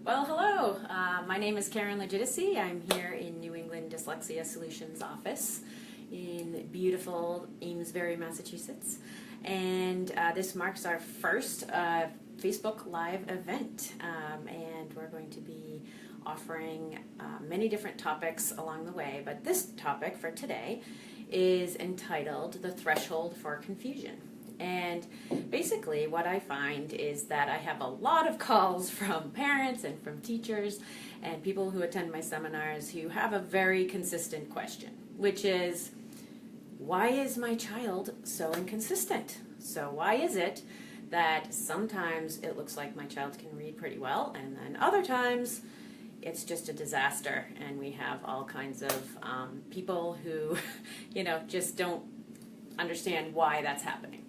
Well, hello. My name is Karen Legitimacy. I'm here in New England Dyslexia Solutions office in beautiful Amesbury, Massachusetts. And this marks our first Facebook Live event. And we're going to be offering many different topics along the way. But this topic for today is entitled The Threshold for Confusion. And basically what I find is that I have a lot of calls from parents and from teachers and people who attend my seminars who have a very consistent question, which is, why is my child so inconsistent? So why is it that sometimes it looks like my child can read pretty well, and then other times it's just a disaster, and we have all kinds of people who just don't understand why that's happening.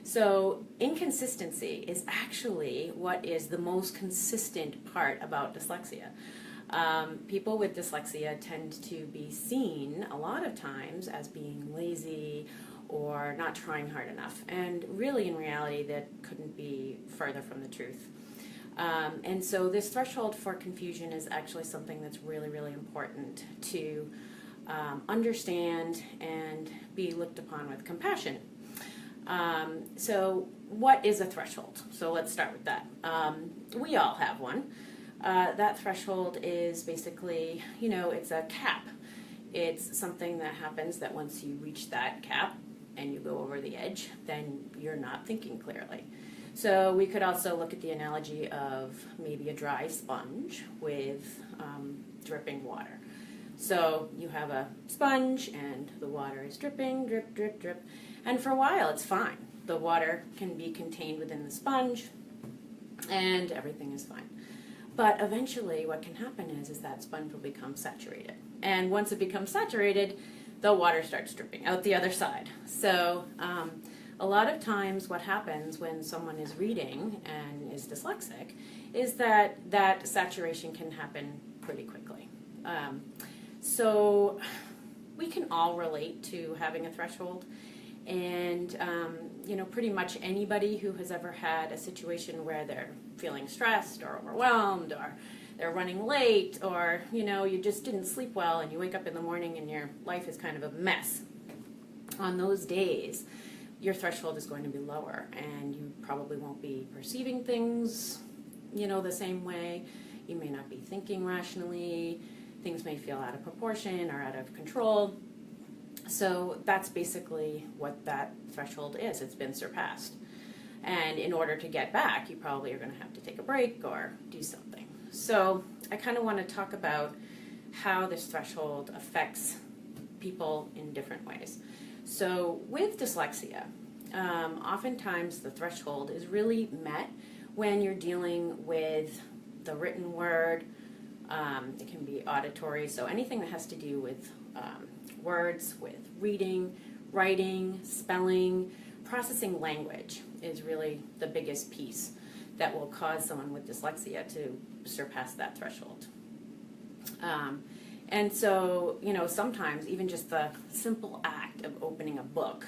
So inconsistency is actually what is the most consistent part about dyslexia. People with dyslexia tend to be seen a lot of times as being lazy or not trying hard enough, and really in reality that couldn't be further from the truth. And so this threshold for confusion is actually something that's really, really important to understand and be looked upon with compassion. So what is a threshold? So let's start with that. We all have one. That threshold is basically, it's a cap. It's something that happens that once you reach that cap and you go over the edge, then you're not thinking clearly. So we could also look at the analogy of maybe a dry sponge with dripping water. So you have a sponge and the water is dripping, drip, drip, drip. And for a while it's fine. The water can be contained within the sponge and everything is fine. But eventually what can happen is that sponge will become saturated. And once it becomes saturated, the water starts dripping out the other side. So a lot of times what happens when someone is reading and is dyslexic is that that saturation can happen pretty quickly. So we can all relate to having a threshold, and pretty much anybody who has ever had a situation where they're feeling stressed or overwhelmed, or they're running late, or you just didn't sleep well and you wake up in the morning and your life is kind of a mess. On those days, your threshold is going to be lower, and you probably won't be perceiving things the same way. You may not be thinking rationally. Things may feel out of proportion or out of control. So that's basically what that threshold is. It's been surpassed. And in order to get back, you probably are going to have to take a break or do something. So I kind of want to talk about how this threshold affects people in different ways. So with dyslexia, oftentimes the threshold is really met when you're dealing with the written word. It can be auditory, so anything that has to do with words, with reading, writing, spelling, processing language is really the biggest piece that will cause someone with dyslexia to surpass that threshold. And so, sometimes even just the simple act of opening a book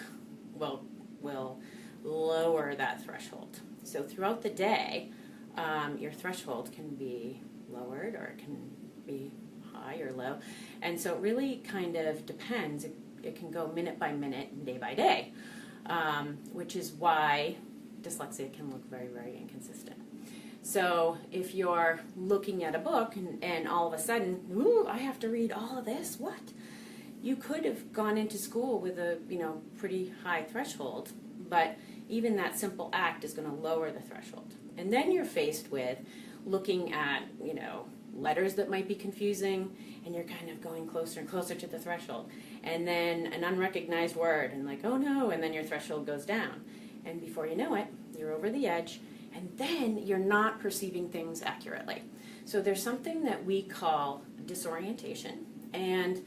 will lower that threshold. So throughout the day, your threshold can be lowered, or it can be high or low, and so it really kind of depends. It can go minute by minute and day by day, which is why dyslexia can look very, very inconsistent. So if you're looking at a book and all of a sudden, ooh, I have to read all of this, what? You could have gone into school with a pretty high threshold, but even that simple act is going to lower the threshold. And then you're faced with looking at, letters that might be confusing, and you're kind of going closer and closer to the threshold. And then an unrecognized word, and like, oh no, and then your threshold goes down. And before you know it, you're over the edge, and then you're not perceiving things accurately. So there's something that we call disorientation, and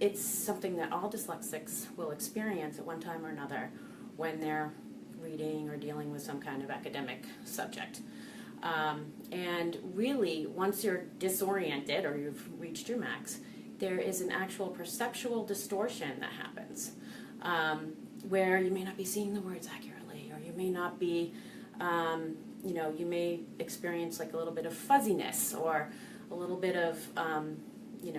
it's something that all dyslexics will experience at one time or another when they're reading or dealing with some kind of academic subject. And really, once you're disoriented or you've reached your max, there is an actual perceptual distortion that happens, where you may not be seeing the words accurately, or you may not be you may experience like a little bit of fuzziness or a little bit of,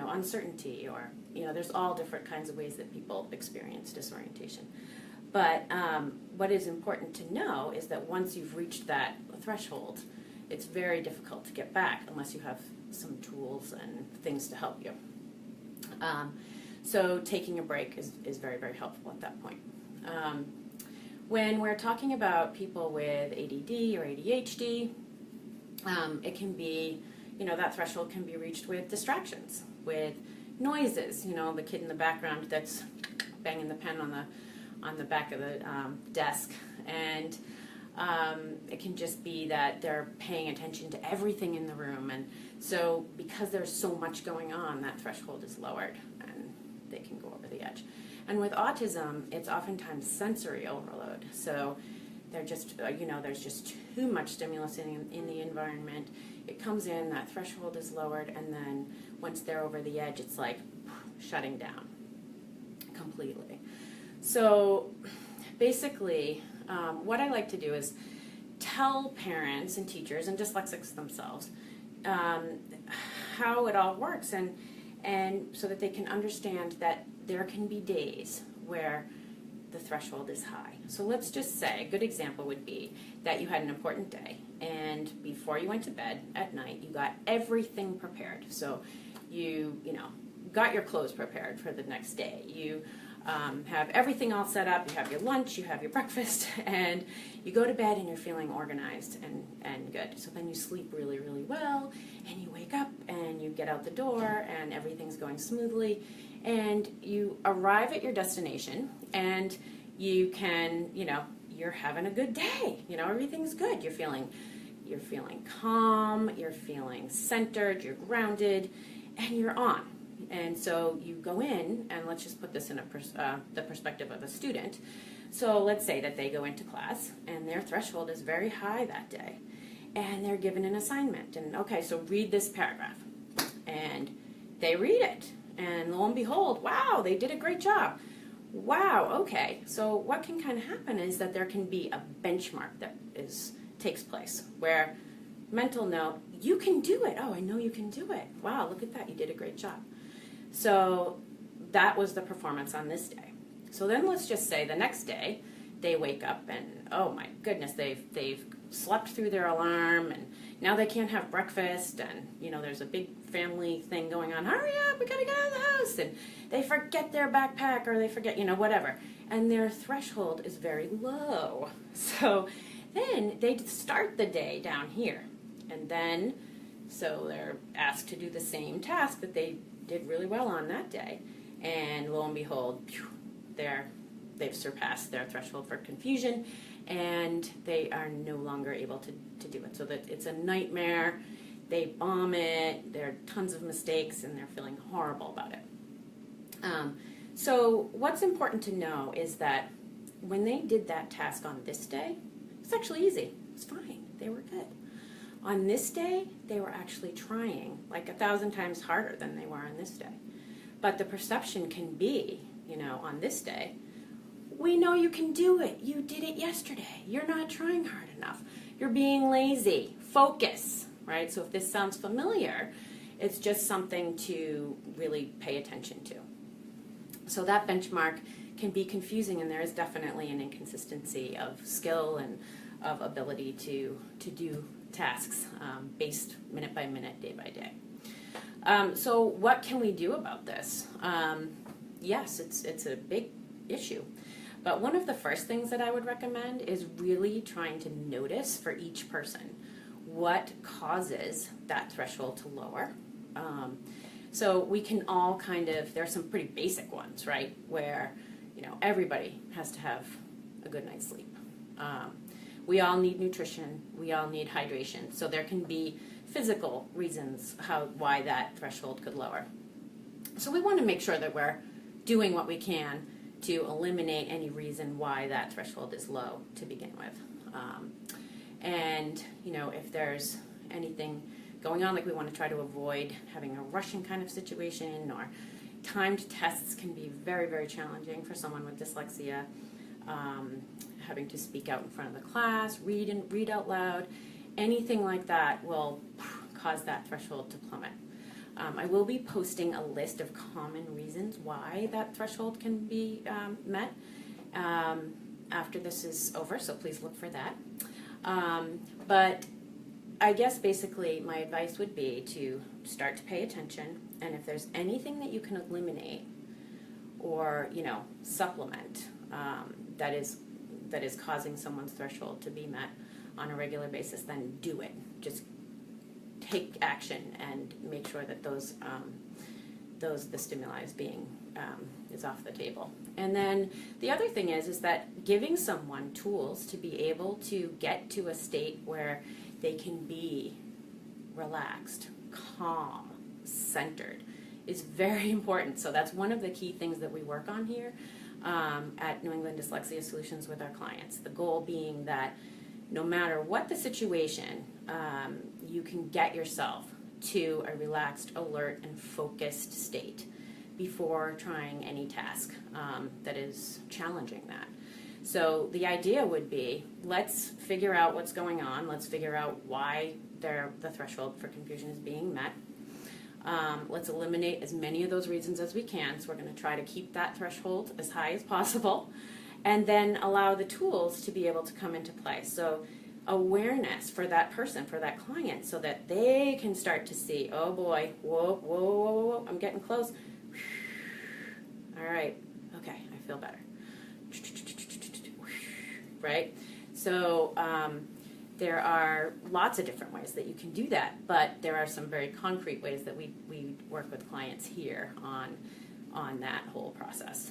uncertainty, or, there's all different kinds of ways that people experience disorientation. But what is important to know is that once you've reached that threshold, it's very difficult to get back unless you have some tools and things to help you. So taking a break is very, very helpful at that point. When we're talking about people with ADD or ADHD, it can be, that threshold can be reached with distractions, with noises, the kid in the background that's banging the pen on the back of the desk, and it can just be that they're paying attention to everything in the room, and so because there's so much going on, that threshold is lowered and they can go over the edge. And with autism, it's oftentimes sensory overload, so they're just, there's just too much stimulus in the environment. It comes in, that threshold is lowered, and then once they're over the edge, it's like shutting down completely. So basically, what I like to do is tell parents and teachers and dyslexics themselves how it all works, and so that they can understand that there can be days where the threshold is high. So let's just say, a good example would be that you had an important day, and before you went to bed at night, you got everything prepared. So you got your clothes prepared for the next day. You have everything all set up, you have your lunch, you have your breakfast, and you go to bed and you're feeling organized and good. So then you sleep really, really well, and you wake up and you get out the door and everything's going smoothly, and you arrive at your destination and you can, you're having a good day, everything's good. You're feeling calm, you're feeling centered, you're grounded, and you're on. And so you go in, and let's just put this in the perspective of a student. So let's say that they go into class, and their threshold is very high that day, and they're given an assignment. And okay, so read this paragraph. And they read it, and lo and behold, wow, they did a great job. Wow, okay. So what can kind of happen is that there can be a benchmark that takes place, where mental note, you can do it. Oh, I know you can do it. Wow, look at that, you did a great job. So that was the performance on this day. So then let's just say the next day they wake up and, oh my goodness, they've slept through their alarm, and now they can't have breakfast, and there's a big family thing going on. Hurry up, we gotta get out of the house, and they forget their backpack, or they forget whatever, and their threshold is very low. So then they start the day down here, and then so they're asked to do the same task that they did really well on that day, and lo and behold, they've surpassed their threshold for confusion, and they are no longer able to do it. So that it's a nightmare, they bomb it, there are tons of mistakes, and they're feeling horrible about it. So what's important to know is that when they did that task on this day, it's actually easy, it's fine, they were good. On this day, they were actually trying like 1,000 times harder than they were on this day. But the perception can be, on this day, we know you can do it. You did it yesterday. You're not trying hard enough. You're being lazy. Focus, right? So if this sounds familiar, it's just something to really pay attention to. So that benchmark can be confusing, and there is definitely an inconsistency of skill and of ability to do tasks based minute by minute, day by day. So what can we do about this? Yes, it's a big issue. But one of the first things that I would recommend is really trying to notice for each person what causes that threshold to lower. So we can all there's some pretty basic ones, right? Where, everybody has to have a good night's sleep. We all need nutrition. We all need hydration. So there can be physical reasons why that threshold could lower. So we want to make sure that we're doing what we can to eliminate any reason why that threshold is low to begin with. And, if there's anything going on, like we want to try to avoid having a rushing kind of situation, or timed tests can be very, very challenging for someone with dyslexia. Having to speak out in front of the class, read out loud, anything like that will cause that threshold to plummet. I will be posting a list of common reasons why that threshold can be met after this is over, so please look for that. But I guess basically my advice would be to start to pay attention, and if there's anything that you can eliminate or, you know, supplement that is causing someone's threshold to be met on a regular basis, then do it. Just take action and make sure that the stimuli is off the table. And then the other thing is that giving someone tools to be able to get to a state where they can be relaxed, calm, centered is very important. So that's one of the key things that we work on here at New England Dyslexia Solutions with our clients. The goal being that no matter what the situation, you can get yourself to a relaxed, alert, and focused state before trying any task that is challenging that. So the idea would be, let's figure out what's going on. Let's figure out why the threshold for confusion is being met. Let's eliminate as many of those reasons as we can. So we're going to try to keep that threshold as high as possible, and then allow the tools to be able to come into play. So awareness for that person, for that client, so that they can start to see, oh boy, whoa, whoa, whoa, whoa, I'm getting close. All right, okay, I feel better. Right? So there are lots of different ways that you can do that, but there are some very concrete ways that we work with clients here on that whole process.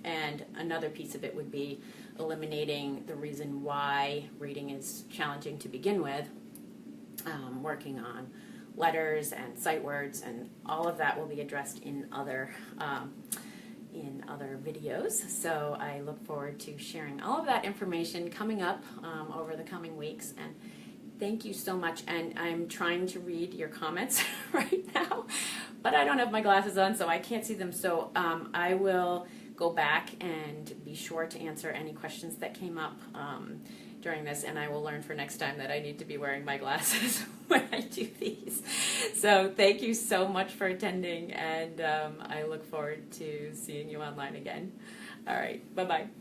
And another piece of it would be eliminating the reason why reading is challenging to begin with, working on letters and sight words, and all of that will be addressed in other videos. So I look forward to sharing all of that information coming up over the coming weeks. And thank you so much. And I'm trying to read your comments right now, but I don't have my glasses on, so I can't see them. So I will go back and be sure to answer any questions that came up during this, and I will learn for next time that I need to be wearing my glasses when I do these. So thank you so much for attending, and I look forward to seeing you online again. All right, bye-bye.